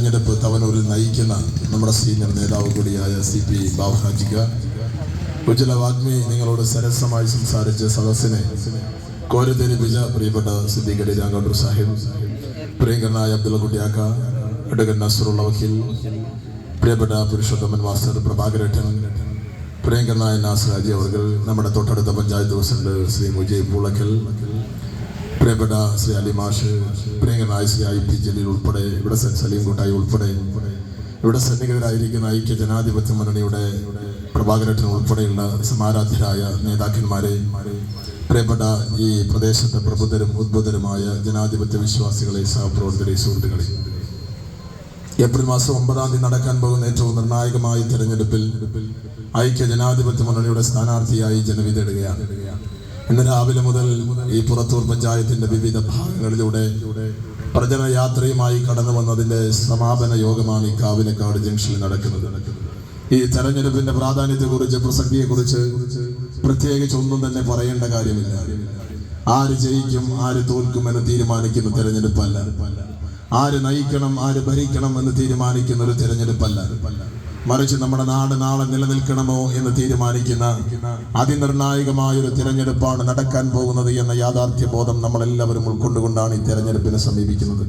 തെരഞ്ഞെടുപ്പ് തവനൂരിൽ നയിക്കുന്ന നമ്മുടെ സീനിയർ നേതാവ് കൂടിയായ CP ബാബുഹാജിക, ഉജ്ജ്വല വാഗ്മി നിങ്ങളോട് സരസമായി സംസാരിച്ച സദസ്സിനെ കോരിതെരിപ്പിച്ച പ്രിയപ്പെട്ട സിദ്ദീഖലി രാങ്കോട്ടൂർ സാഹിബ്, പ്രിയങ്കരനായ അബ്ദുള്ള കുട്ടിയാക്ക, അഡ്വക്കേറ്റ് നസറുള്ള വക്കീൽ, പ്രിയപ്പെട്ട പുരുഷോത്തമൻ മാസ്റ്റർ, പ്രഭാകരേട്ടൻ, പ്രിയങ്കരനായ നാസർ ഹാജി അവർകൾ, നമ്മുടെ തൊട്ടടുത്ത പഞ്ചായത്ത് പ്രസിഡന്റ് ശ്രീ മുജീബ് പൂളക്കൽ, പ്രിയപ്പെട്ട ശ്രീ അലി മാഷ്, പ്രിയങ്കരനായ ശ്രീ IP ജലീൽ ഉൾപ്പെടെ, ഇവിടെ സലീം കൂട്ടായി ഉൾപ്പെടെ, ഇവിടെ സന്നിഹിതരായിരിക്കുന്ന ഐക്യ ജനാധിപത്യ മുന്നണിയുടെ പ്രഭാകരേട്ടൻ ഉൾപ്പെടെയുള്ള സമാരാധ്യരായ നേതാക്കന്മാരെ, പ്രിയപ്പെട്ട ഈ പ്രദേശത്തെ പ്രബുദ്ധരും ഉദ്ബുദ്ധരുമായ ജനാധിപത്യ വിശ്വാസികളെ, സഹപ്രവർത്തകരെ, സുഹൃത്തുക്കളെ, ഏപ്രിൽ മാസം 9-ാം തീയതി നടക്കാൻ പോകുന്ന ഏറ്റവും നിർണായകമായ തെരഞ്ഞെടുപ്പിൽ ഐക്യ ജനാധിപത്യ മുന്നണിയുടെ സ്ഥാനാർത്ഥിയായി ജനവിധി ഇടുകയാണ്. ഇന്ന് രാവിലെ മുതൽ ഈ പുറത്തൂർ പഞ്ചായത്തിന്റെ വിവിധ ഭാഗങ്ങളിലൂടെ പ്രചരണ യാത്രയുമായി കടന്നു വന്നതിന്റെ സമാപന യോഗമാണ് ഈ കാവിലക്കാട് ജംഗ്ഷനിൽ നടക്കുന്നത്. ഈ തെരഞ്ഞെടുപ്പിന്റെ പ്രാധാന്യത്തെക്കുറിച്ച്, പ്രസക്തിയെക്കുറിച്ച് പ്രത്യേകിച്ച് ഒന്നും തന്നെ പറയേണ്ട കാര്യമില്ല. ആര് ജയിക്കും ആര് തോൽക്കും എന്ന് തീരുമാനിക്കുന്ന തെരഞ്ഞെടുപ്പല്ല, ആര് നയിക്കണം ആര് ഭരിക്കണം എന്ന് തീരുമാനിക്കുന്ന ഒരു തെരഞ്ഞെടുപ്പല്ല, മറിച്ച് നമ്മുടെ നാട് നാളെ നിലനിൽക്കണമോ എന്ന് തീരുമാനിക്കുന്ന അതിനിർണായകമായ ഒരു തിരഞ്ഞെടുപ്പാണ് നടക്കാൻ പോകുന്നത് എന്ന യാഥാർത്ഥ്യ ബോധം നമ്മളെല്ലാവരും ഉൾക്കൊണ്ടുകൊണ്ടാണ് ഈ തെരഞ്ഞെടുപ്പിനെ സമീപിക്കുന്നത്.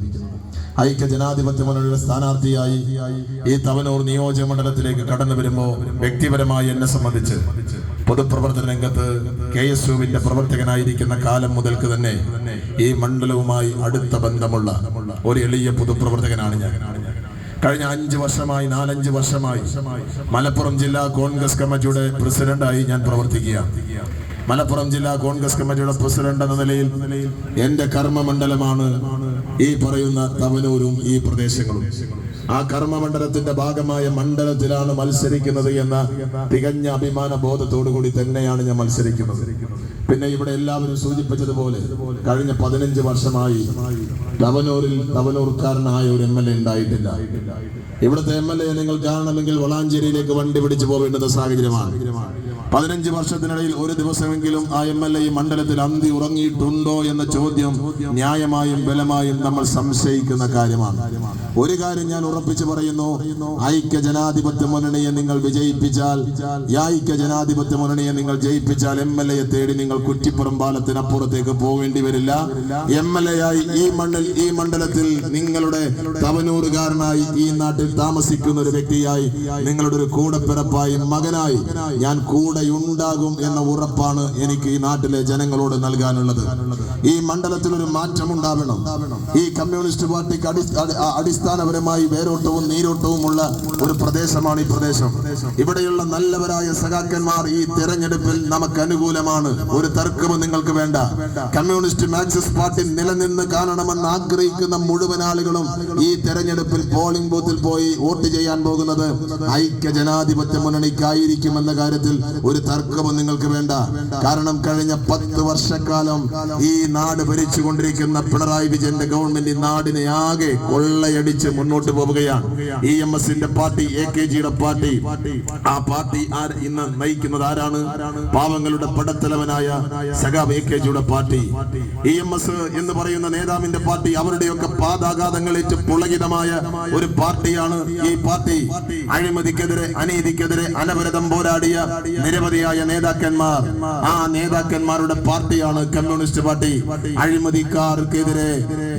ഐക്യ ജനാധിപത്യ മുന്നണിയുടെ സ്ഥാനാർത്ഥിയായി ഈ തവനൂർ നിയോജക മണ്ഡലത്തിലേക്ക് കടന്നു വരുമ്പോൾ വ്യക്തിപരമായി എന്നെ സംബന്ധിച്ച് പൊതുപ്രവർത്തന രംഗത്ത് KSUവിന്റെ പ്രവർത്തകനായിരിക്കുന്ന കാലം മുതൽക്ക് തന്നെ ഈ മണ്ഡലവുമായി അടുത്ത ബന്ധമുള്ള ഒരു എളിയ പൊതുപ്രവർത്തകനാണ് ഞാൻ. കഴിഞ്ഞ 5 വർഷമായി 4-5 വർഷമായി മലപ്പുറം ജില്ലാ കോൺഗ്രസ് കമ്മിറ്റിയുടെ പ്രസിഡന്റായി ഞാൻ പ്രവർത്തിക്കുകയാണ്. മലപ്പുറം ജില്ലാ കോൺഗ്രസ് കമ്മിറ്റിയുടെ പ്രസിഡന്റ് എന്ന നിലയിൽ എന്റെ കർമ്മമണ്ഡലമാണ് ഈ പറയുന്ന തവനൂരും ഈ പ്രദേശങ്ങളും. ആ കർമ്മമണ്ഡലത്തിന്റെ ഭാഗമായ മണ്ഡലത്തിലാണ് മത്സരിക്കുന്നത് എന്ന തികഞ്ഞ അഭിമാന ബോധത്തോടു കൂടി തന്നെയാണ് ഞാൻ മത്സരിക്കുന്നത്. പിന്നെ ഇവിടെ എല്ലാവരും സൂചിപ്പിച്ചതുപോലെ കഴിഞ്ഞ 15 വർഷമായി തവനൂർക്കാരനായ ഒരു MLA ഉണ്ടായിട്ടില്ല. ഇവിടുത്തെ MLA നിങ്ങൾ കാണണമെങ്കിൽ വളാഞ്ചേരിയിലേക്ക് വണ്ടി പിടിച്ചു പോവേണ്ടുന്ന സാഹചര്യമാണ്. 15 വർഷത്തിനിടയിൽ ഒരു ദിവസമെങ്കിലും ആ MLA ഈ മണ്ഡലത്തിൽ അന്തി ഉറങ്ങിയിട്ടുണ്ടോ എന്ന ചോദ്യം ന്യായമായും ബലമായും നമ്മൾ സംശയിക്കുന്ന കാര്യമാണ്. ഒരു കാര്യം ഞാൻ ഉറപ്പിച്ചു പറയുന്നു, ഐക്യ ജനാധിപത്യ മുന്നണിയെ നിങ്ങൾ വിജയിപ്പിച്ചാൽ, ഐക്യ ജനാധിപത്യ മുന്നണിയെ നിങ്ങൾ ജയിപ്പിച്ചാൽ MLA തേടി നിങ്ങൾ കുറ്റിപ്പുറം പാലത്തിനപ്പുറത്തേക്ക് പോവേണ്ടി വരില്ല. MLA ആയി ഈ മണ്ഡലത്തിൽ നിങ്ങളുടെ തവനൂറുകാരനായി ഈ നാട്ടിൽ താമസിക്കുന്ന ഒരു വ്യക്തിയായി, നിങ്ങളുടെ ഒരു കൂടപ്പിറപ്പായി, മകനായി ഞാൻ കൂടെ ഉണ്ടാകും എന്ന ഉറപ്പാണ് എനിക്ക് ഈ നാട്ടിലെ ജനങ്ങളോട് നൽകാനുള്ളത്. ഈ മണ്ഡലത്തിൽ ഒരു മാറ്റം ഉണ്ടാവണം. ഈ കമ്മ്യൂണിസ്റ്റ് പാർട്ടിക്ക് അടിസ്ഥാനപരമായി വേരോട്ടവും നീരോട്ടവുമുള്ള ഒരു പ്രദേശമാണ് ഈ പ്രദേശം. ഇവിടെയുള്ള നല്ലവരായ സഖാക്കന്മാർ ഈ തെരഞ്ഞെടുപ്പിൽ നമുക്ക് അനുകൂലമാണ്. ഒരു തർക്കവും നിങ്ങൾക്ക് വേണ്ട. കമ്മ്യൂണിസ്റ്റ് മാർക്സിസ്റ്റ് പാർട്ടി നിലനിന്ന് കാണണമെന്ന് ആഗ്രഹിക്കുന്ന മുഴുവൻ ആളുകളും ഈ തെരഞ്ഞെടുപ്പിൽ പോളിംഗ് ബൂത്തിൽ പോയി വോട്ട് ചെയ്യാൻ പോകുന്നത് ഐക്യ ജനാധിപത്യ മുന്നണിക്കായിരിക്കും എന്ന കാര്യത്തിൽ ഒരു തർക്കവും നിങ്ങൾക്ക് വേണ്ട. കാരണം കഴിഞ്ഞ 10 വർഷക്കാലം ഈ നാട് ഭരിച്ചുകൊണ്ടിരിക്കുന്ന പിണറായി വിജയന്റെ ഗവൺമെന്റ് ഈ നാടിനെ ആകെ കൊള്ളയടിച്ച് മുന്നോട്ട് പോവുകയാണ്. EMSന്റെ പാർട്ടി, AKGയുടെ പാർട്ടി, ആ പാർട്ടി ഇന്ന് നയിക്കുന്നത് ആരാണ്? പാവങ്ങളുടെ പടത്തലവനായ സഖാവ് AKGയുടെ പാർട്ടി. EMS എന്ന് പറയുന്ന നേതാവിന്റെ പാർട്ടി അവരുടെയൊക്കെ പാദാഘാതങ്ങളേറ്റ് പുളകിതമായ ഒരു പാർട്ടിയാണ് ഈ പാർട്ടി. അഴിമതിക്കെതിരെ, അനീതിക്കെതിരെ അനവരതം പോരാടിയ നിരവധിയായ നേതാക്കന്മാർ, ആ നേതാക്കന്മാരുടെ പാർട്ടിയാണ് കമ്മ്യൂണിസ്റ്റ് പാർട്ടി. അഴിമതിക്കാർക്കെതിരെ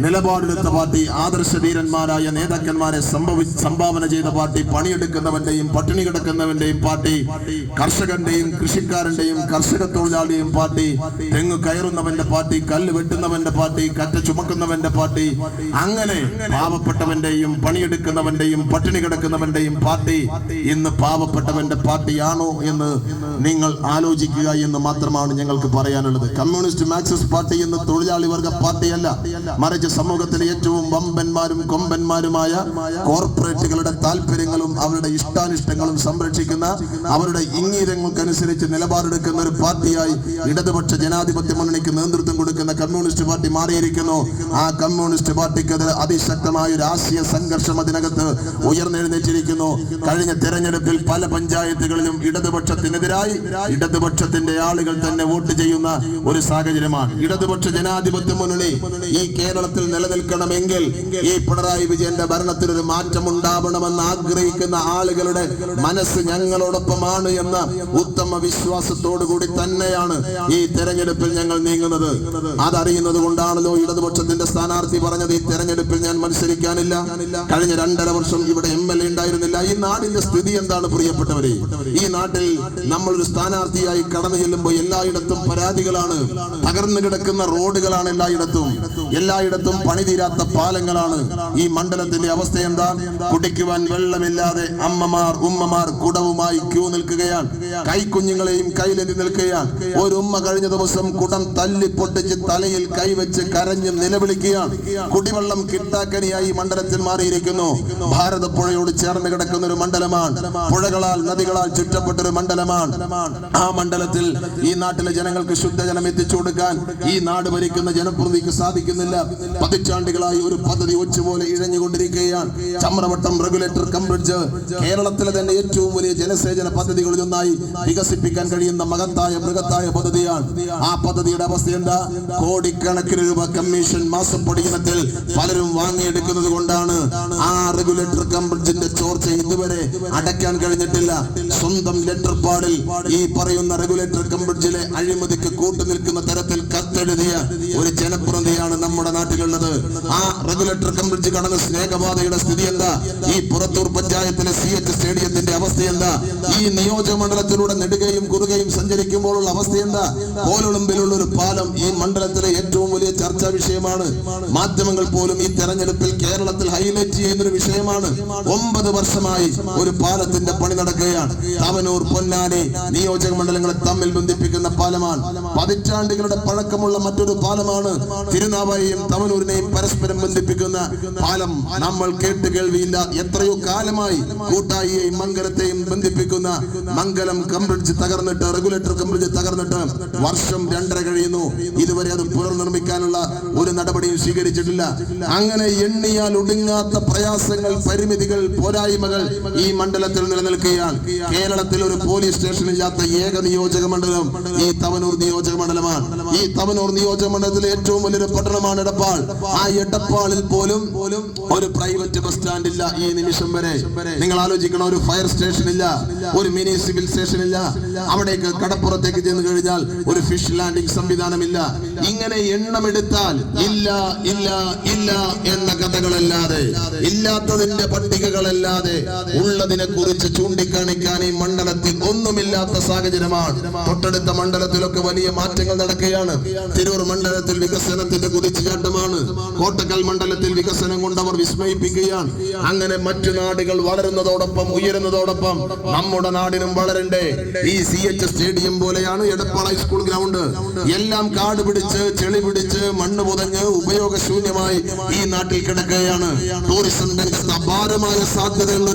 നിലപാടെടുത്ത പാർട്ടി, ആദർശധീരന്മാരായ നേതാക്കന്മാരെ സംഭാവന ചെയ്ത പാർട്ടി, പണിയെടുക്കുന്നവന്റെയും പട്ടിണി കിടക്കുന്നവന്റെയും പാർട്ടി, കർഷകന്റെയും കൃഷിക്കാരന്റെയും കർഷക തൊഴിലാളിയും പാർട്ടി, തെങ്ങ് കയറുന്നവന്റെ പാർട്ടി, കല്ല് വെട്ടുന്നവന്റെ പാർട്ടി, കറ്റ ചുമക്കുന്നവന്റെ പാർട്ടി, അങ്ങനെ പാവപ്പെട്ടവന്റെയും പണിയെടുക്കുന്നവന്റെയും പട്ടിണി കിടക്കുന്നവന്റെയും പാർട്ടി ഇന്ന് പാവപ്പെട്ടവന്റെ പാർട്ടിയാണോ എന്ന് നിങ്ങൾ ആലോചിക്കുക എന്ന് മാത്രമാണ് ഞങ്ങൾക്ക് പറയാനുള്ളത്. കമ്മ്യൂണിസ്റ്റ് മാർക്സിസ്റ്റ് പാർട്ടി എന്ന് തൊഴിലാളി വർഗ പാർട്ടിയല്ല, മറിച്ച് സമൂഹത്തിലെ ഏറ്റവും വമ്പന്മാരും കൊമ്പന്മാരുമായ കോർപ്പറേറ്റുകളുടെ താല്പര്യങ്ങളും അവരുടെ ഇഷ്ടാനിഷ്ടങ്ങളും സംരക്ഷിക്കുന്ന, അവരുടെ ഇംഗീതങ്ങൾക്കനുസരിച്ച് നിലപാടെടുക്കുന്ന ഒരു പാർട്ടിയായി ഇടതുപക്ഷ ജനാധിപത്യ മുന്നണിക്ക് നേതൃത്വം കൊടുക്കുന്ന കമ്മ്യൂണിസ്റ്റ് പാർട്ടി മാറിയിരിക്കുന്നു. ആ കമ്മ്യൂണിസ്റ്റ് പാർട്ടിക്കെതിരെ അതിശക്തമായ ഒരു ആശയ സംഘർഷം അതിനകത്ത് ഉയർന്നെഴുന്നേറ്റിരിക്കുന്നു. കഴിഞ്ഞ തെരഞ്ഞെടുപ്പിൽ പല പഞ്ചായത്തുകളിലും ഇടതുപക്ഷത്തിനെതിരായി ഇടതുപക്ഷത്തിന്റെ ആളുകൾ തന്നെ വോട്ട് ചെയ്യുന്ന ഒരു സാഹചര്യമാണ്. ഇടതുപക്ഷ ജനാധിപത്യ മുന്നണി ഈ കേരളത്തിൽ നിലനിൽക്കണമെങ്കിൽ ഈ പിണറായി വിജയന്റെ ഭരണത്തിൽ ഒരു മാറ്റം ഉണ്ടാവണമെന്ന് ആഗ്രഹിക്കുന്ന ആളുകളുടെ മനസ്സ് ഞങ്ങളോടൊപ്പമാണ് എന്ന ഉത്തമ വിശ്വാസത്തോടു കൂടി തന്നെയാണ് ഈ തെരഞ്ഞെടുപ്പിൽ ഞങ്ങൾ നീങ്ങുന്നത്. അതറിയുന്നത് കൊണ്ടാണല്ലോ ഇടതുപക്ഷത്തിന്റെ സ്ഥാനാർത്ഥി പറഞ്ഞത് ഈ തെരഞ്ഞെടുപ്പിൽ ഞാൻ മത്സരിക്കാനില്ല. കഴിഞ്ഞ 2.5 വർഷം ഇവിടെ MLA ഉണ്ടായിരുന്നില്ല. ഈ നാടിന്റെ സ്ഥിതി എന്താണ് പ്രിയപ്പെട്ടവരെ? ഈ നാട്ടിൽ നമ്മളൊരു സ്ഥാനാർത്ഥിയായി കടന്നു ചെല്ലുമ്പോൾ എല്ലായിടത്തും പരാതികളാണ്. തകർന്നു കിടക്കുന്ന റോഡുകളാണ് എല്ലായിടത്തും പണി തീരാത്ത പാലങ്ങളാണ്. ഈ മണ്ഡലത്തിന്റെ അവസ്ഥ എന്താ? കുടിക്കുവാൻ വെള്ളമില്ലാതെ ഉമ്മമാർ കുടവുമായി ക്യൂ നിൽക്കുകയാണ്. കൈക്കുഞ്ഞുങ്ങളെയും കയ്യിലെത്തി നിൽക്കുകയാണ്. ഒരു ഉമ്മ കഴിഞ്ഞ ദിവസം കുടം തല്ലി പൊട്ടിച്ച് തലയിൽ കൈവച്ച് കരഞ്ഞ് നിലവിളിക്കുകയാണ്. കുടിവെള്ളം കിട്ടാക്കനിയായി മണ്ഡലത്തിൽ മാറിയിരിക്കുന്നു. ഭാരതപ്പുഴയോട് ചേർന്ന് കിടക്കുന്ന ഒരു മണ്ഡലമാണ്. പുഴകളാൽ നദികളാൽ ചുറ്റപ്പെട്ടൊരു മണ്ഡലമാണ്. ആ മണ്ഡലത്തിൽ ഈ നാട്ടിലെ ജനങ്ങൾക്ക് ശുദ്ധജലം എത്തിച്ചു കൊടുക്കാൻ ഈ നാട് ഭരിക്കുന്ന ജനപ്രതിനിധിക്ക് സാധിക്കുന്നില്ല. പതിറ്റാണ്ടുകളായി ഒരു പദ്ധതി ഒച്ചുപോലെ ഇഴഞ്ഞുകൊണ്ടിരിക്കുകയാണ്. ചമ്രവട്ടം റെഗുലേറ്റർ കം ബ്രിഡ്ജ് കേരളത്തിലെ തന്നെ ഏറ്റവും വലിയ ജലസേചന പദ്ധതികളിൽ ഒന്നായി വികസിപ്പിക്കാൻ കഴിയുന്ന ബൃഹത്തായ പദ്ധതിയാണ്. ആ പദ്ധതിയുടെ അവസ്ഥ എന്താ? കോടിക്കണക്കിന് രൂപ കമ്മീഷൻ മാസപ്പടി ഇനത്തിൽ പലരും വാങ്ങിയെടുക്കുന്നത് കൊണ്ടാണ് ആ റെഗുലേറ്റർ കം ബ്രിഡ്ജിന്റെ ചോർച്ച ഇതുവരെ അടയ്ക്കാൻ കഴിഞ്ഞിട്ടില്ല. സ്വന്തം ലെറ്റർ പാഡിൽ ഈ പറയുന്ന റെഗുലേറ്റർ കം ബ്രിഡ്ജിലെ അഴിമതിക്ക് കൂട്ടുനിൽക്കുന്ന തരത്തിൽ കത്തെഴുതിയ ഒരു ജനപ്രതിനിധിയാണ് നമ്മുടെ നാട്ടിലുള്ളത്. ആ റെഗുലേറ്റർ കം ബ്രിഡ്ജ് കടന്ന സ്നേഹപാതയുടെ സ്ഥിതി എന്താ? ഈ പുറത്തൂർ പഞ്ചായത്തിലെ CH സ്റ്റേഡിയത്തിന്റെ അവസ്ഥ എന്താ? ഈ നിയോജക മണ്ഡലത്തിലൂടെ നെടുകയും കുറുകയും സഞ്ചരിക്കുമ്പോഴുള്ള അവസ്ഥ എന്താ? കോലൊളുമ്പിലുള്ള ഒരു പാലം ഈ മണ്ഡലത്തിലെ ഏറ്റവും വലിയ ചർച്ചാ വിഷയമാണ്. മാധ്യമങ്ങൾ പോലും ഈ തെരഞ്ഞെടുപ്പിൽ കേരളത്തിൽ ഹൈലൈറ്റ് ചെയ്യുന്ന ഒരു വിഷയമാണ്. 9 വർഷമായി ഒരു പാലത്തിന്റെ പണി നടക്കുകയാണ്. തവനൂർ പൊന്നാനി നിയോജക മണ്ഡലങ്ങളെ തമ്മിൽ ബന്ധിപ്പിക്കുന്ന പാലമാണ്. പതിറ്റാണ്ടുകളുടെ പഴക്കമുള്ള മറ്റൊരു പാലമാണ്. തിരുനാവായയും തവനൂരിനെയും പരസ്പരം ബന്ധിപ്പിക്കുന്ന പാലം നമ്മൾ കേട്ടുകേൾവിയില്ല. എത്രയോ കാലമായി കൂട്ടായിയെയും മംഗലത്തെയും ബന്ധിപ്പിക്കുന്ന മംഗലം കം ബ്രിഡ്ജ് തകർന്നിട്ട് റെഗുലേറ്റർ കം ബ്രിഡ്ജ് തകർന്നിട്ട് വർഷം 2.5 കഴിയുന്നു. ഇതുവരെ അത് പുനർനിർമ്മിക്കാനുള്ള ഒരു നടപടിയും സ്വീകരിച്ചിട്ടില്ല. അങ്ങനെ എണ്ണിയാൽ ഒടുങ്ങാത്ത പ്രയാസങ്ങൾ, പരിമിതികൾ, പോരായ്മകൾ ഈ മണ്ഡലത്തിൽ നിലനിൽക്കുകയാണ്. കേരളത്തിൽ ഒരു പോലീസ് സ്റ്റേഷൻ ഇല്ലാത്ത ഏക നിയോജക മണ്ഡലം ഈ തവനൂർ നിയോജക മണ്ഡലമാണ്. ഈ തവനൂർ നിയോജക മണ്ഡലത്തിലെ ഏറ്റവും വലിയൊരു പട്ടണമാണ് എടപ്പാൾ. ആ എടപ്പാളിൽ പോലും ഒരു പ്രൈവറ്റ് ബസ് സ്റ്റാൻഡ് ഇല്ല ഈ നിമിഷം വരെ. നിങ്ങൾ ആലോചിക്കണം, ഒരു ഫയർ സ്റ്റേഷൻ ഇല്ല, ഒരു മിനി സിവിൽ സ്റ്റേഷൻ ഇല്ല. അവിടേക്ക് കടപ്പുറത്തേക്ക് ചെന്ന് കഴിഞ്ഞാൽ ഒരു ഫിഷ് ലാൻഡിംഗ് സംവിധാനമില്ല. ഇങ്ങനെ എണ്ണമെടുത്താൽ ഇല്ല ഇല്ല ഇല്ല എന്ന കഥകളല്ലാതെ, ഇല്ലാത്തതിന്റെ പട്ടികകളല്ലാതെ ഉള്ളതിനെ കുറിച്ച് ചൂണ്ടിക്കാണിക്കാൻ ഈ മണ്ഡലത്തിൽ ഒന്നുമില്ലാത്ത സാഹചര്യമാണ്. തൊട്ടടുത്ത മണ്ഡലത്തിലൊക്കെ വലിയ മാറ്റങ്ങൾ നടക്കുകയാണ്. തിരൂർ മണ്ഡലത്തിൽ വികസനത്തിന്റെ കുതിച്ചുചാട്ടമാണ്. കോട്ടക്കൽ മണ്ഡലത്തിൽ വികസനം കൊണ്ട് അവർ വിസ്മയിപ്പിക്കുകയാണ്. അങ്ങനെ മറ്റു നാടുകൾ വളരുന്നതോടൊപ്പം ഉയരുന്നതോടൊപ്പം നമ്മുടെ നാടിനും വളരണ്ടേ. ഈ CH സ്റ്റേഡിയം പോലെയാണ് എടപ്പാൾ ഹൈസ്കൂൾ ഗ്രൗണ്ട്. എല്ലാം കാട് പിടിച്ച് ചെളി പിടിച്ച് മണ്ണ് പുതഞ്ഞ് ഉപയോഗശൂന്യമായി ഈ നാട്ടിൽ കിടക്കുകയാണ്. ടൂറിസം രംഗത്ത് അപാരമായ സാധ്യതയുള്ള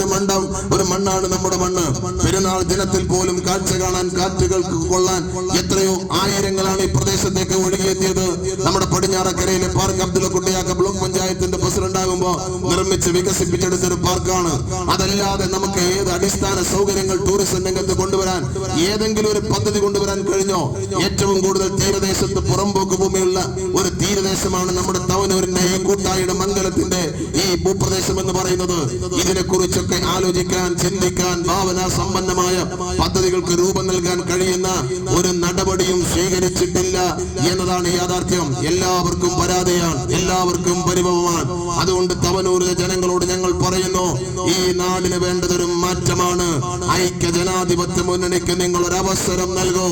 ഒരു മണ്ണാണ് നമ്മുടെ മണ്ണ്. പെരുന്നാൾ ദിനത്തിൽ പോലും കാഴ്ച കാണാൻ, കാറ്റുകൾക്ക് കൊള്ളാൻ എത്രയോ ആയിരങ്ങളാണ് ഈ പ്രദേശത്തേക്ക് ഒഴുകിയെത്തിയത്. നമ്മുടെ പടിഞ്ഞാറക്കരയിലെ പാർക്ക് അബ്ദുള്ള കുട്ടിയാക്ക ബ്ലോക്ക് പഞ്ചായത്തിന്റെ പ്രസിഡന്റ് ആകുമ്പോൾ നിർമ്മിച്ച് വികസിപ്പിച്ചെടുത്തൊരു പാർക്കാണ്. അതല്ലാതെ നമുക്ക് ഏത് അടിസ്ഥാന സൗകര്യങ്ങൾ ടൂറിസം രംഗത്ത് കൊണ്ടുവരാൻ, ഏതെങ്കിലും ഒരു പദ്ധതി കൊണ്ടുവരാൻ കഴിഞ്ഞോ? ഏറ്റവും കൂടുതൽ തീരദേശത്ത് പുറംപോക്ക് ഭൂമിയുള്ള ഒരു തീരദേശമാണ് നമ്മുടെ തവനൂരിന്റെ ഈ കൂട്ടായിയുടെ മംഗലത്തിന്റെ ഈ ഭൂപ്രദേശം എന്ന് പറയുന്നത്. ഇതിനെ കുറിച്ചൊക്കെ ആലോചിക്കാൻ, ചിന്തിക്കാൻ, ഭാവന സമ്പന്നമായ പദ്ധതികൾക്ക് രൂപം നൽകാൻ കഴിയുന്ന ഒരു നടപടിയും സ്വീകരിച്ചിട്ടില്ല എന്നതാണ് യാഥാർത്ഥ്യം. എല്ലാവർക്കും പരാതിയാണ്, എല്ലാവർക്കും പരിഭവമാണ്. അതുകൊണ്ട് തവനൂരിലെ ജനങ്ങളോട് ഞങ്ങൾ പറയുന്നു, ഈ നാടിന് വേണ്ടതൊരു മാറ്റമാണ്. ഐക്യ ജനാധിപത്യ മുന്നണിക്ക് നിങ്ങൾ ഒരു അവസരം നൽകൂ.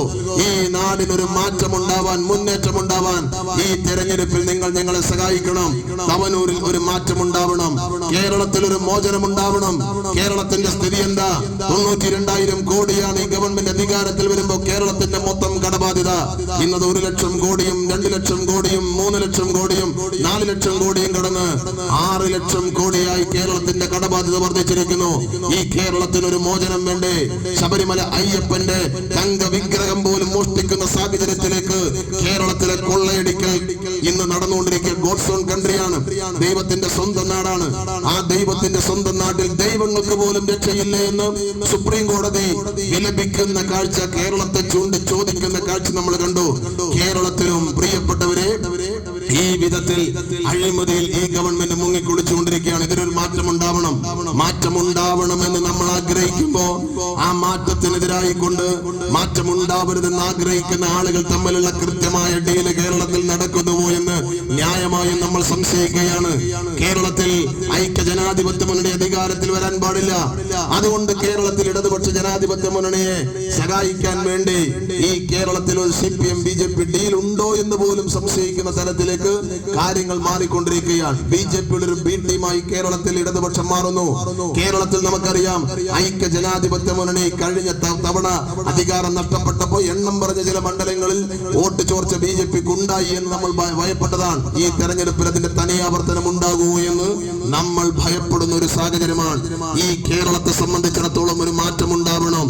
ഈ നാടിനൊരു മാറ്റമുണ്ടാവാൻ, മുന്നേറ്റമുണ്ടാവാൻ ഈ തെരഞ്ഞെടുപ്പിൽ നിങ്ങൾ ഞങ്ങളെ സഹായിക്കണം. തവനൂരിൽ ഒരു മാറ്റമുണ്ടാവണം. കേരളത്തിൽ ഒരു മോചനമുണ്ടാവണം. കേരളത്തിന്റെ സ്ഥിതി എന്താ? 92,000 കോടിയാണ് ഈ ഗവൺമെന്റ് അധികാരത്തിൽ വരുമ്പോൾ കേരളത്തിന്റെ മൊത്തം കടബാധ്യത. ഇന്നത് 1 ലക്ഷം കോടിയും 2 ലക്ഷം കോടിയും 3 ലക്ഷം കോടിയും 4 ലക്ഷം കോടിയും കടന്ന് 6 ലക്ഷം കോടിയായി കേരളത്തിന്റെ കടബാധ്യത വർദ്ധിച്ചിരിക്കുന്നു. ഈ കേരളത്തിന് ഒരു മോചനം വേണ്ടേ? ശബരിമല അയ്യപ്പന്റെ തങ്ക വിഗ്രഹം പോലും മോഷ്ടിക്കുന്ന സാഹചര്യത്തിലേക്ക് കേരളത്തിലെ കൊള്ളയടിക്കൽ ഇന്ന് നടന്നുകൊണ്ടിരിക്കുക. ഗോഡ്സ് ഓൺ കൺട്രിയാണ്, ദൈവത്തിന്റെ സ്വന്തം നാടാണ്. ആ ദൈവത്തിന്റെ സ്വന്തം നാട്ടിൽ ദൈവങ്ങൾക്ക് പോലും രക്ഷയില്ലേ എന്ന് സുപ്രീം കോടതി വിലപിക്കുന്ന കാഴ്ച, കേരളത്തെ ചൂണ്ടി ചോദിക്കുന്ന കാഴ്ച നമ്മൾ കണ്ടു. കേരളത്തിലും പ്രിയപ്പെട്ടവരെ ഈ വിധത്തിൽ അഴിമതിയിൽ ഈ ഗവൺമെന്റ് മുങ്ങിക്കുളിച്ചുകൊണ്ടിരിക്കുകയാണ്. ഇതിനൊരു മാറ്റമുണ്ടാവണമെന്ന് നമ്മൾ ആഗ്രഹിക്കുമ്പോ ആ മാറ്റത്തിനെതിരായി കൊണ്ട് മാറ്റമുണ്ടാവരുതെന്ന് ആഗ്രഹിക്കുന്ന ആളുകൾ തമ്മിലുള്ള കൃത്യമായ ഡീല് കേരളത്തിൽ നടക്കുന്നുവോ എന്ന് ന്യായമായും നമ്മൾ സംശയിക്കുകയാണ്. കേരളത്തിൽ ഐക്യ ജനാധിപത്യ മുന്നണി അധികാരത്തിൽ വരാൻ പാടില്ല. അതുകൊണ്ട് കേരളത്തിൽ ഇടതുപക്ഷ ജനാധിപത്യ മുന്നണിയെ സഹായിക്കാൻ വേണ്ടി ഈ കേരളത്തിൽ ഒരു CPM BJP ഡീൽ ഉണ്ടോ എന്ന് പോലും സംശയിക്കുന്ന തലത്തിലേക്ക് കാര്യങ്ങൾ മാറിക്കൊണ്ടിരിക്കുകയാണ്. BJPയുടെ ഒരു ബി ടീമായി കേരളത്തിൽ ഇടതുപക്ഷം മാറുന്നു. കേരളത്തിൽ നമുക്കറിയാം ഐക്യ ജനാധിപത്യ മുന്നണി കഴിഞ്ഞ തവണ അധികാരം നഷ്ടപ്പെട്ടപ്പോൾ എണ്ണം പറഞ്ഞ ചില മണ്ഡലങ്ങളിൽ വോട്ട് ചോർച്ച BJPക്ക് ഉണ്ടായി എന്ന് നമ്മൾ ഭയപ്പെട്ടതാണ്. ഈ തെരഞ്ഞെടുപ്പിൽ അതിന്റെ തനിയാവർത്തനം ഉണ്ടാകുമോ എന്ന് നമ്മൾ ഭയപ്പെടുന്ന ഒരു സാഹചര്യമാണ്. ഈ കേരളത്തെ സംബന്ധിച്ചിടത്തോളം ഒരു മാറ്റം ഉണ്ടാവണം.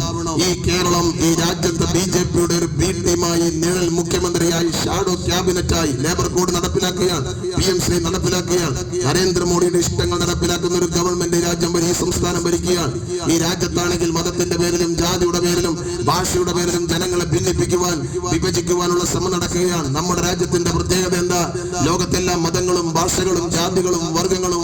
ഈ കേരളം ഈ രാജ്യത്ത് BJPയുടെ ഒരു ബി ടീമായി, നിഴൽ മുഖ്യമന്ത്രിയായി, ഷാഡോ ക്യാബിനറ്റായി ലേബർ കോഡ് നടപ്പിലാക്കുകയാണ്, PMC നടപ്പിലാക്കുകയാണ്. നരേന്ദ്രമോദിയുടെ ഇഷ്ടങ്ങൾ നടപ്പിലാക്കുന്ന ഒരു ഗവൺമെന്റ് രാജ്യം ഈ സംസ്ഥാനം ഭരിക്കുകയാണ്. ഈ രാജ്യത്താണെങ്കിൽ മതത്തിന്റെ പേരിലും ജാതിയുടെ പേരിലും ഭാഷയുടെ പേരിലും ജനങ്ങളെ ഭിന്നിപ്പിക്കുവാൻ, വിഭജിക്കുവാനുള്ള ശ്രമം നടക്കുകയാണ്. നമ്മുടെ രാജ്യത്തിന്റെ പ്രത്യേകത എന്താ? ലോകത്തെല്ലാ മതങ്ങളും ഭാഷകളും ജാതികളും വർഗങ്ങളും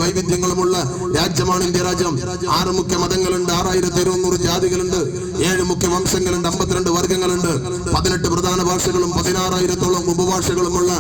വൈവിധ്യങ്ങളുമുള്ള രാജ്യമാണ് ഇന്ത്യ രാജ്യം. 6 മുഖ്യ മതങ്ങളുണ്ട്, 6200 ജാതികളുണ്ട്, 7 മുഖ്യ വംശങ്ങളുണ്ട്, 52 വർഗങ്ങളുണ്ട്, 18 പ്രധാന ഭാഷകളും 16,000-ഓളം ഉപഭാഷകളുമുള്ള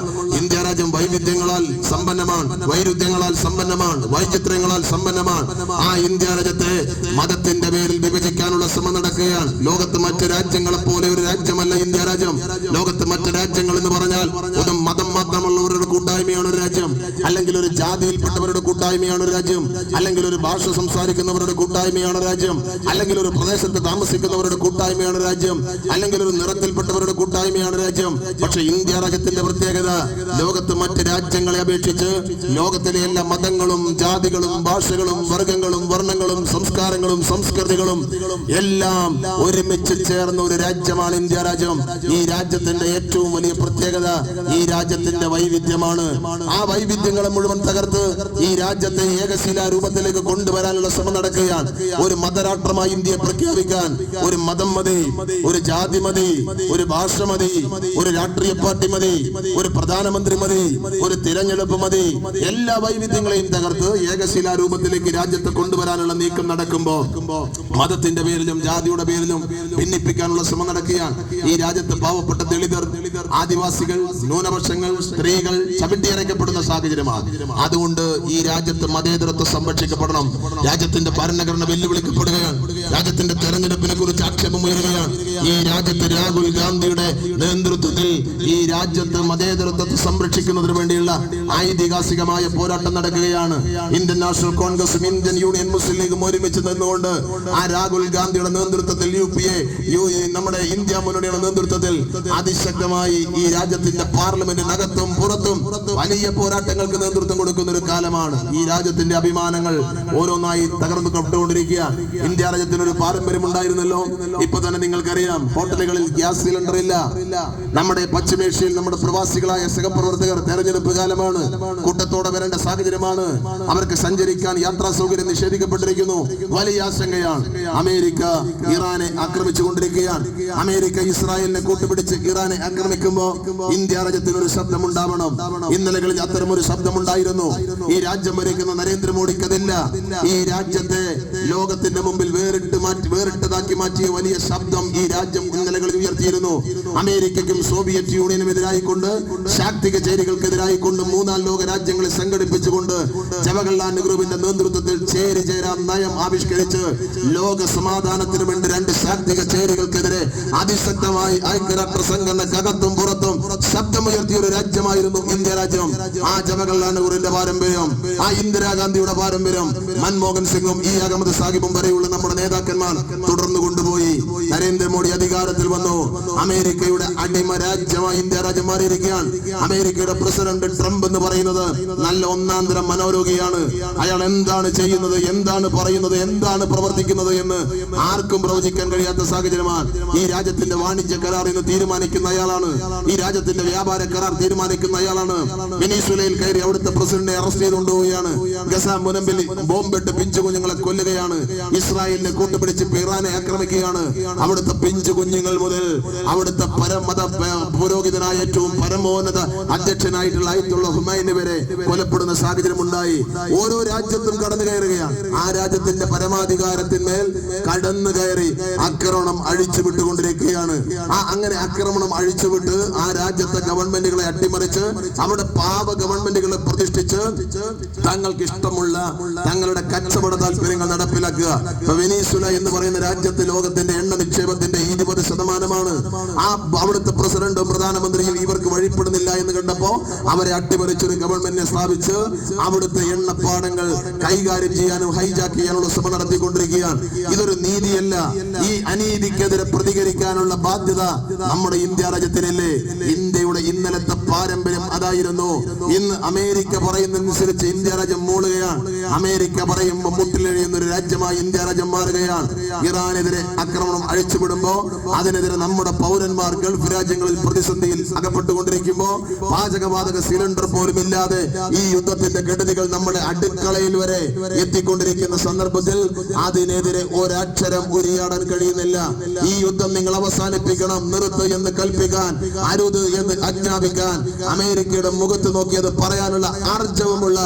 ഇന്ത്യ രാജ്യം വൈവിധ്യങ്ങളാൽ സമ്പന്നമാണ്, വൈരുദ്ധ്യങ്ങളാൽ സമ്പന്നമാണ്, വൈചിത്ര്യങ്ങളാൽ സമ്പന്നമാണ്. ആ ഇന്ത്യ രാജ്യത്തെ മതത്തിന്റെ പേരിൽ വിഭജിക്കാനുള്ള ശ്രമം നടക്കുകയാണ്. ലോകത്ത് മറ്റ് രാജ്യങ്ങളെ പോലെ ഒരു രാജ്യമല്ല ഇന്ത്യ രാജ്യം. ലോകത്ത് മറ്റ് രാജ്യങ്ങൾ എന്ന് പറഞ്ഞാൽ ഒരു മതം മാത്രമുള്ളവരുടെ കൂട്ടായ്മയാണ് ഒരു രാജ്യം, അല്ലെങ്കിൽ ഒരു ജാതിയിൽപ്പെട്ടവരുടെ കൂട്ടായ്മയാണ് ഒരു രാജ്യം, അല്ലെങ്കിൽ ഒരു ഭാഷ സംസാരിക്കുന്നവരുടെ കൂട്ടായ്മയാണ് രാജ്യം, അല്ലെങ്കിൽ ഒരു പ്രദേശത്ത് താമസിക്കുന്നവരുടെ കൂട്ടായ്മയാണ് രാജ്യം, അല്ലെങ്കിൽ ഒരു നിറത്തിൽപ്പെട്ടവരുടെ കൂട്ടായ്മയാണ് രാജ്യം. പക്ഷെ ഇന്ത്യ രാജ്യത്തിന്റെ പ്രത്യേകത ലോകത്ത് മറ്റ് രാജ്യങ്ങളെ അപേക്ഷിച്ച് ലോകത്തിലെ എല്ലാ മതങ്ങളും ജാതികളും ഭാഷകളും വർഗങ്ങളും വർണ്ണങ്ങളും സംസ്കാരങ്ങളും സംസ്കൃതികളും എല്ലാം ഒരുമിച്ച് ചേർന്ന ഒരു രാജ്യമാണ് ഇന്ത്യ രാജ്യം. ഈ രാജ്യത്തിന്റെ ഏറ്റവും വലിയ പ്രത്യേകത ഈ രാജ്യത്തിന്റെ വൈവിധ്യമാണ്. ആ വൈവിധ്യങ്ങളെ മുഴുവൻ തകർത്ത് ഈ രാജ്യത്തെ ഏകശിലാ രൂപത്തിലേക്ക് കൊണ്ടുവരാനുള്ള ശ്രമം നടക്കുകയാണ്. ഒരു മതരാഷ്ട്രമായി ഇന്ത്യയെ പ്രഖ്യാപിക്കാൻ ഒരു മതം മതി, ഒരു ജാതി മതി, ഒരു ഭാഷ മതി, ഒരു രാഷ്ട്രീയ പാർട്ടി മതി, ഒരു പ്രധാനമന്ത്രി മതി, ഒരു തിരഞ്ഞെടുപ്പ് മതി. എല്ലാ വൈവിധ്യങ്ങളെയും തകർത്ത് ഏകശിലാ രൂപത്തിലേക്ക് രാജ്യത്തെ കൊണ്ടുവരാനുള്ള നീക്കം നടക്കുമ്പോ മതത്തിന്റെ പേരിലും ജാതിയുടെ പേരിലും ഭിന്നിപ്പിക്കാനുള്ള ശ്രമം നടക്കുകയാണ്. ഈ രാജ്യത്ത് പാവപ്പെട്ട ദളിതർ, ആദിവാസികൾ, ന്യൂനപക്ഷങ്ങൾ, സ്ത്രീകൾ ചവിട്ടിയരയ്ക്കപ്പെടുന്ന സാഹചര്യമാണ്. അതുകൊണ്ട് ഈ രാജ്യത്ത് മതേതരത്വം സംരക്ഷിക്കപ്പെടണം. രാജ്യത്തിന്റെ ഭരണഘടന വെല്ലുവിളിക്കപ്പെടുകയാണ്. രാജ്യത്തിന്റെ തെരഞ്ഞെടുപ്പിനെ കുറിച്ച് ആക്ഷേപം ഉയരുകയാണ്. ഈ രാജ്യത്ത് രാഹുൽ ഗാന്ധിയുടെ നേതൃത്വത്തിൽ ഈ രാജ്യത്ത് മതേതരത്വത്തെ സംരക്ഷിക്കുന്നതിന് വേണ്ടിയുള്ള ഐതിഹാസികമായ പോരാട്ടം നടക്കുകയാണ്. ഇന്ത്യൻ നാഷണൽ കോൺഗ്രസും ഇന്ത്യൻ യൂണിയൻ മുസ്ലിം ലീഗും ഒരുമിച്ച് നിന്നുകൊണ്ട് ആ രാഹുൽ ഗാന്ധിയുടെ നേതൃത്വത്തിൽ UPA നമ്മുടെ ഇന്ത്യ മുന്നണിയുടെ നേതൃത്വത്തിൽ അതിശക്തമായി ഈ രാജ്യത്തിന്റെ പാർലമെന്റിനകത്തും പുറത്തും വലിയ പോരാട്ടങ്ങൾക്ക് നേതൃത്വം കൊടുക്കുന്ന ഒരു കാലമാണ്. ഈ രാജ്യത്തിന്റെ അഭിമാനങ്ങൾ ഓരോന്നായി തകർന്നു കൊണ്ടുകൊണ്ടിരിക്കുക. ഇന്ത്യ രാജ്യത്തിന് ഒരു പാരമ്പര്യം ഉണ്ടായിരുന്നല്ലോ. ഇപ്പൊ തന്നെ നിങ്ങൾക്കറിയാം, ഹോട്ടലുകളിൽ ഗ്യാസ് സിലിണ്ടർ ഇല്ല. നമ്മുടെ പശ്ചിമേഷ്യയിൽ നമ്മുടെ പ്രവാസികളായ സഹപ്രവർത്തകർ തെരഞ്ഞെടുപ്പ് കാലമാണ്, കൂട്ടത്തോടെ വരേണ്ട സാഹചര്യമാണ്. അവർക്ക് സഞ്ചരിക്കാൻ യാത്രാ സൗകര്യം നിഷേധിക്കപ്പെട്ടിരിക്കുന്നു. വലിയ ആശങ്കയാണ്. അമേരിക്ക ഇറാനെ ആക്രമിച്ചുകൊണ്ടിരിക്കുകയാണ്. അമേരിക്ക ഇസ്രായേലിനെ കൂട്ടുപിടിച്ച് ഇറാനെ ആക്രമിക്കുമ്പോ ഇന്ത്യ രാജ്യത്തിന് ഒരു ശബ്ദം ഉണ്ടാവണം. ഇന്നലകളിൽ അത്തരമൊരു ശബ്ദമുണ്ടായിരുന്നു. ഈ രാജ്യം ഭരിക്കുന്ന നരേന്ദ്രമോദിക്ക് അതില്ല. ഈ രാജ്യത്തെ ലോകത്തിന്റെ മുമ്പിൽ വേറിട്ടതാക്കി മാറ്റിയ വലിയ ശബ്ദം ഈ രാജ്യം ഇന്നലകളിൽ ഉയർത്തിയിരുന്നു. അമേരിക്കയ്ക്കും സോവിയറ്റ് യൂണിയനും എതിരായിക്കൊണ്ട്, ശാക്തിക ചേരികൾക്കെതിരായിക്കൊണ്ട് 3 ലോക രാജ്യങ്ങളെ സംഘടിപ്പിച്ചുകൊണ്ട് ജവഹർലാൽ നെഹ്റുവിന്റെ നേതൃത്വത്തിൽ ചേരാ നയം ആവിഷ്കരിച്ച് ലോക സമാധാനത്തിന് വേണ്ടി 2 ശാക്തിക ചേരികൾക്കെതിരെ അതിശക്തമായി ഐക്യരാഷ്ട്ര സംഘടനക്കകത്തും പുറത്തും ശബ്ദമുയർത്തിയ ഒരു രാജ്യം രാജ്യമായിരുന്നു ഇന്ത്യ രാജ്യം. ആ ജവഹർലാൽ നെഹ്റുവിന്റെ പാരമ്പര്യം, ആ ഇന്ദിരാഗാന്ധിയുടെ പാരമ്പര്യം, മൻമോഹൻ സിംഗും ഈ അഹമ്മദ് സാഹിബും വരെയുള്ള നമ്മുടെ നേതാക്കന്മാർ തുടർന്നു കൊണ്ടുപോയി. നരേന്ദ്രമോദി അധികാരത്തിൽ വന്നു. അമേരിക്കയുടെ അടിമ രാജ്യമായി ഇന്ത്യ രാജ്യം മാറിയിരിക്കുകയാണ്. അമേരിക്കയുടെ പ്രസിഡന്റ് ട്രംപ് എന്ന് പറയുന്നത് നല്ല ഒന്നാന്തരം മനോരോഗിയാണ്. അയാൾ എന്താണ് ചെയ്യുന്നത്, എന്താണ് പറയുന്നത്, എന്താണ് പ്രവർത്തിക്കുന്നത് എന്ന് ആർക്കും പ്രവചിക്കാൻ കഴിയാത്ത സാഹചര്യമാണ്. ഈ രാജ്യത്തിന്റെ വാണിജ്യ കരാർ ഇന്ന് തീരുമാനിക്കുന്ന അയാളാണ്. ഈ രാജ്യത്തിന്റെ വ്യാപാര കരാർ തീരുമാനിക്കുന്ന അയാളാണ്. വെനീസ്വേലയിൽ കയറി അവിടുത്തെ പ്രസിഡന്റിനെ അറസ്റ്റ് ചെയ്തുകൊണ്ടുപോവുകയാണ്. ഗസ മുനമ്പിൽ ബോംബിട്ട് പിഞ്ചു കുഞ്ഞുങ്ങളെ കൊല്ലുകയാണ്. ഇസ്രായേലിനെ കൂട്ടുപിടിച്ച് ഇറാനെ ആക്രമിക്കുകയാണ്. അവിടുത്തെ പിഞ്ചു കുഞ്ഞുങ്ങൾ മുതൽ അവിടുത്തെ പരമത പുരോഹിതനായ ഏറ്റവും പരമോന്നത അധ്യക്ഷനായിട്ടുള്ള ആയത്തുള്ള ഹുമൈനി വരെ കൊലപ്പെടുന്ന സാഹചര്യം ഉണ്ടായി. ഓരോ രാജ്യത്തും കടന്നു കയറുകയാണ്. ആ രാജ്യത്തിന്റെ പരമാധികാരത്തിന്മേൽ കടന്നു കയറി ആക്രമണം അഴിച്ചുവിട്ടുകൊണ്ടിരിക്കുകയാണ്. അങ്ങനെ ആക്രമണം അഴിച്ചുവിട്ട് ആ രാജ്യത്തെ ഗവൺമെന്റുകളെ അട്ടിമറിച്ച് അവിടെ പാവ ഗവൺമെന്റുകളെ പ്രതിഷ്ഠിച്ച് തങ്ങൾക്ക് ഇഷ്ടമുള്ള തങ്ങളുടെ കച്ചവട താല്പര്യങ്ങൾ നടപ്പിലാക്കുക. വെനീസുല എന്ന് പറയുന്ന രാജ്യത്ത് ലോകത്തിന്റെ എണ്ണ നിക്ഷേപത്തിന്റെ 20% അവിടുത്തെ പ്രസിഡന്റും പ്രധാനമന്ത്രിയും ഇവർക്ക് വഴിപ്പെടുന്നില്ല എന്ന് കണ്ടപ്പോ അവരെ അട്ടിമറിച്ചൊരു ഗവൺമെന്റിനെ സ്ഥാപിച്ച് അവിടുത്തെ എണ്ണപ്പാടങ്ങൾ കൈകാര്യം ചെയ്യാനും ഹൈജാക്ക് ചെയ്യാനുള്ള ശ്രമം നടത്തിക്കൊണ്ടിരിക്കുകയാണ്. ഇതൊരു നീതിയല്ല. ഈ അനീതിക്കെതിരെ പ്രതികരിക്കാനുള്ള ബാധ്യത നമ്മുടെ ഇന്ത്യ രാജ്യത്തിനല്ലേ? ഇന്ത്യയുടെ ഇന്നലത്തെ പാരമ്പര്യം അതായിരുന്നു. ഇന്ന് അമേരിക്ക പറയുന്നതനുസരിച്ച് ഇന്ത്യ രാജ്യം മൂളുകയാണ്. അമേരിക്ക പറയുമ്പോൾ മുട്ടിലെഴിയുന്ന ഒരു രാജ്യമായി ഇന്ത്യ രാജ്യം മാറുകയാണ്. ഇറാനെതിരെ ആക്രമണം അഴിച്ചുവിടുമ്പോ അതിനെതിരെ നമ്മുടെ പൗരന്മാർ ഗൾഫ് രാജ്യങ്ങളിൽ പ്രതിസന്ധിയിൽ അകപ്പെട്ടുകൊണ്ടിരിക്കുമ്പോ പാചകവാതക സിലിണ്ടർ പോലും ഇല്ലാതെ ഈ യുദ്ധത്തിന്റെ കെടുതികൾ നമ്മുടെ അടുക്കളയിൽ വരെ എത്തിക്കൊണ്ടിരിക്കുന്ന സന്ദർഭത്തിൽ അതിനെതിരെ ഒരക്ഷരം ഉരിയാടാൻ കഴിയുന്നില്ല. ഈ യുദ്ധം നിങ്ങൾ അവസാനിപ്പിക്കണം, നിർത്ത് എന്ന് കൽപ്പിക്കാൻ, അരുത് എന്ന് ആജ്ഞാപിക്കാൻ അമേരിക്കയുടെ മുഖത്ത് നോക്കിയത് പറയാനുള്ള ആർജവമുള്ള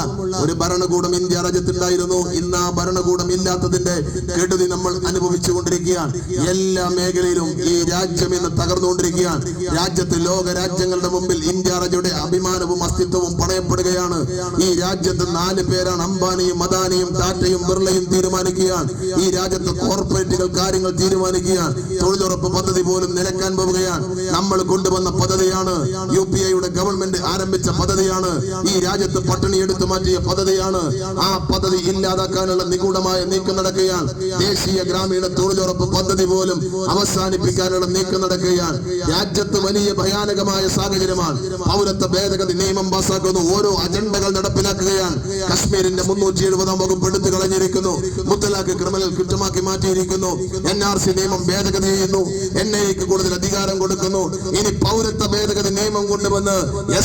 ഒരു ഭരണകൂടം ഇന്ത്യ രാജ്യത്തുണ്ടായിരുന്നു. ഇന്ന് ആ ഭരണകൂടം ഇല്ലാത്തതിന്റെ കെടുതി നമ്മൾ അനുഭവിച്ചു കൊണ്ടിരിക്കുകയാണ്. എല്ലാ മേഖലയിലും ഈ രാജ്യം ഇന്ന് തകർന്നുകൊണ്ടിരിക്കുകയാണ്. രാജ്യത്ത് ലോക രാജ്യങ്ങളുടെ മുമ്പിൽ ഇന്ത്യ രാജ്യയുടെ അഭിമാനവും അസ്തിത്വവും പണയപ്പെടുകയാണ്. ഈ രാജ്യത്ത് 4 പേരാണ് അംബാനിയും അദാനിയും ടാറ്റയും ബിർളയും തീരുമാനിക്കുകയാണ്. ഈ രാജ്യത്തെ കോർപ്പറേറ്റുകൾ കാര്യങ്ങൾ തീരുമാനിക്കുകയാണ്. തൊഴിലുറപ്പ് പദ്ധതി പോലും നിലക്കാൻ പോവുകയാണ്. നമ്മൾ കൊണ്ടുവന്ന പദ്ധതിയാണ്. UPA ഗവൺമെന്റ് ആരംഭിച്ച പദ്ധതിയാണ്. ഈ രാജ്യത്ത് പട്ടിണി എടുത്തു മാറ്റിയ പദ്ധതിയാണ്. ആ പദ്ധതി ഇല്ലാതാക്കാനുള്ള നിഗൂഢമായ നീക്കം നടക്കുകയാണ്. ദേശീയ ഗ്രാമീണ തൊഴിലുറപ്പ് പദ്ധതി പോലും അവസാനിപ്പിക്കാനുള്ള നീക്കം നടക്കുകയാണ്. രാജ്യത്ത് വലിയ ഭയാനകമായ സാഹചര്യമാണ്. പൗരത്വ ഭേദഗതി നിയമം പാസാക്കുന്നു. ഓരോ അജണ്ടകൾ നടപ്പിലാക്കുകയാണ്. കശ്മീരിന്റെ 370 വകുപ്പ് എടുത്തു കളഞ്ഞിരിക്കുന്നു. മുത്തലാഖ് ക്രിമിനൽ കുറ്റമാക്കി മാറ്റിയിരിക്കുന്നു. NRC നിയമം ഭേദഗതി ചെയ്യുന്നു. NIAക്ക് കൂടുതൽ അധികാരം കൊടുക്കുന്നു. ഇനി പൗരത്വ ഭേദഗതി നിയമം കൊണ്ടുവന്ന്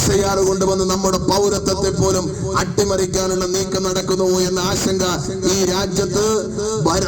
SIR കൊണ്ടുവന്ന് നമ്മുടെ പൗരത്വത്തെ പോലും അട്ടിമറിക്കാനുള്ള നീക്കം നടക്കുന്നു എന്ന ആശങ്ക ഈ രാജ്യത്ത്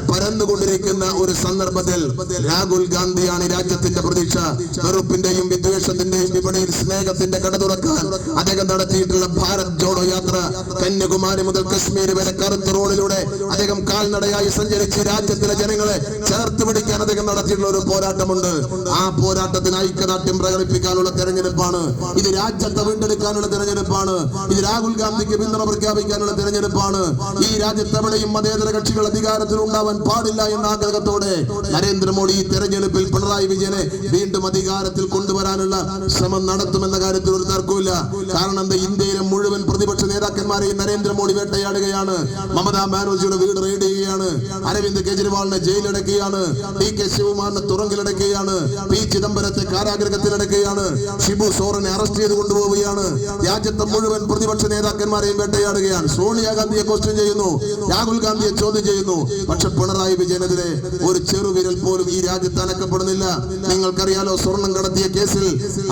പരന്നുകൊണ്ടിരിക്കുന്ന ഒരു സന്ദർഭത്തിൽ രാഹുൽ ഗാന്ധിയാണ് രാജ്യത്തിന്റെ പ്രതീക്ഷ. വെറുപ്പിന്റെയും വിദ്വേഷത്തിന്റെയും വിപണിയിൽ സ്നേഹത്തിന്റെ കട തുറക്കാൻ അദ്ദേഹം നടത്തിയിട്ടുള്ള ഭാരത് ജോഡോ യാത്ര കന്യാകുമാരി മുതൽ കശ്മീർ വരെ കറുത്ത റോഡിലൂടെ അദ്ദേഹം കാൽനടയായി സഞ്ചരിച്ച് രാജ്യത്തിലെ ജനങ്ങളെ ചേർത്ത് പിടിക്കാൻ അദ്ദേഹം നടത്തിയിട്ടുള്ള ഒരു പോരാട്ടമുണ്ട്. ആ പോരാട്ടത്തിന് ഐക്യദാർഢ്യം പ്രകടിപ്പിക്കാനുള്ള തെരഞ്ഞെടുപ്പാണ് ഇത്. രാജ്യത്തെ വീണ്ടെടുക്കാനുള്ള തെരഞ്ഞെടുപ്പാണ് ഇത്. രാഹുൽ ഗാന്ധിക്ക് പിന്തുണ പ്രഖ്യാപിക്കാനുള്ള തെരഞ്ഞെടുപ്പാണ്. ഈ രാജ്യത്ത് എവിടെയും മതേതര കക്ഷികൾ അധികാരത്തിൽ ഉണ്ടാവാൻ പാടില്ല എന്ന ആഗ്രഹത്തോടെ നരേന്ദ്രമോദി ഈ തെരഞ്ഞെടുപ്പിൽ പിണറായി വിജയനെ വീണ്ടും അധികാരത്തിൽ കൊണ്ടുവരാനുള്ള ശ്രമം നടത്തുമെന്ന കാര്യത്തിൽ ഒരു തർക്കമില്ല. കാരണം ഇന്ത്യയിലെ മുഴുവൻ പ്രതിപക്ഷ നേതാക്കന്മാരെയും നരേന്ദ്രമോദി വേട്ടയാടുകയാണ്. മമതാ ബാനർജിയുടെ വീട് റെയ്ഡ് ചെയ്യുകയാണ്. അരവിന്ദ് കെജ്രിവാളിനെ ജയിലിലടക്കുകയാണ്. DK ശിവകുമാറിനെ തുറങ്കിലടക്കുകയാണ്. P ചിദംബരത്തെ കാരാഗൃഹത്തിലടക്കുകയാണ്. ഷിബു സോറനെ അറസ്റ്റ് ചെയ്ത് കൊണ്ടുപോവുകയാണ്. രാജ്യത്തെ മുഴുവൻ പ്രതിപക്ഷ നേതാക്കന്മാരെയും വേട്ടയാടുകയാണ്. സോണിയാഗാന്ധിയെ ക്വസ്റ്റ്യൻ ചെയ്യുന്നു, രാഹുൽ ഗാന്ധിയെ ചോദ്യം ചെയ്യുന്നു. പക്ഷെ പിണറായി വിജയനെതിരെ ഒരു ചെറുവിരൽ പോലും ഈ രാജ്യത്ത് അനക്കപ്പെടുന്നില്ല. നിങ്ങൾക്കറിയാലോ, സ്വർണം കടത്തിയ കേസിൽ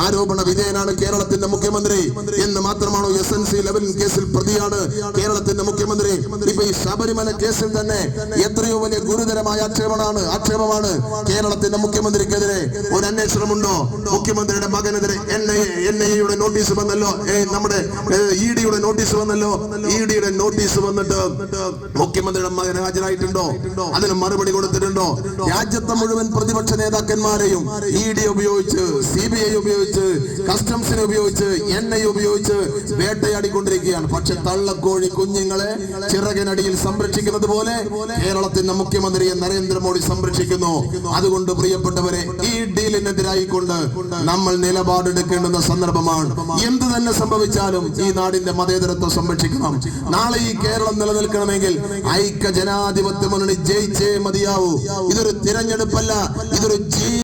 ആരോപണ വിധേയനാണ് കേരളത്തിന്റെ മുഖ്യമന്ത്രി എന്ന് മാത്രമാണോ SNC 11 കേസിൽ പ്രതിയാണ് കേരളത്തിന്റെ മുഖ്യമന്ത്രി. ഇപ്പൊ ഈ ശബരിമല കേസിൽ തന്നെ എത്രയോ വലിയ ഗുരുതരമായ ആക്ഷേപമാണ് കേരളത്തിന്റെ മുഖ്യമന്ത്രിക്കെതിരെ. ഒരു അന്വേഷണമുണ്ടോ? മുഖ്യമന്ത്രിയുടെ മകനെതിരെ NIA നോട്ടീസ് വന്നല്ലോ, നമ്മുടെ EDയുടെ നോട്ടീസ് വന്നല്ലോ. EDയുടെ നോട്ടീസ് വന്നിട്ട് മുഖ്യമന്ത്രിയുടെ മകൻ ഹാജരായിട്ടുണ്ടോ? അതിന് മറുപടി കൊടുത്തിട്ടുണ്ടോ? രാജ്യത്തെ മുഴുവൻ പ്രതിപക്ഷ നേതാക്കന്മാരെയും ED ഉപയോഗിച്ച്, CBI ഉപയോഗിച്ച്, കസ്റ്റംസിനെ ഉപയോഗിച്ച്, NIA ഉപയോഗിച്ച് വേട്ടയാടിക്കൊണ്ടിരിക്കുകയാണ്. പക്ഷെ തള്ളക്കോഴി കുഞ്ഞുങ്ങളെ ചിറകിനടിയിൽ സംരക്ഷിക്കുന്നത് പോലെ കേരളത്തിന്റെ മുഖ്യമന്ത്രിയെ നരേന്ദ്രമോദി സംരക്ഷിക്കുന്നു. അതുകൊണ്ട് പ്രിയപ്പെട്ടവരെ, ഈ ഡീൽ ലീഗിനെതിരായിക്കൊണ്ട് നമ്മൾ നിലപാടെടുക്കേണ്ടുന്ന സന്ദർഭമാണ്. എന്ത് തന്നെ സംഭവിച്ചാലും ഈ നാടിന്റെ മതേതരത്വം സംരക്ഷിക്കണം. നാളെ ഈ കേരളം നിലനിൽക്കണമെങ്കിൽ ഐക്യ ജനാധിപത്യ മുന്നണി ജയിച്ചേ മതിയാവൂ. ഇതൊരു തിരഞ്ഞെടുപ്പല്ല, ഇതൊരു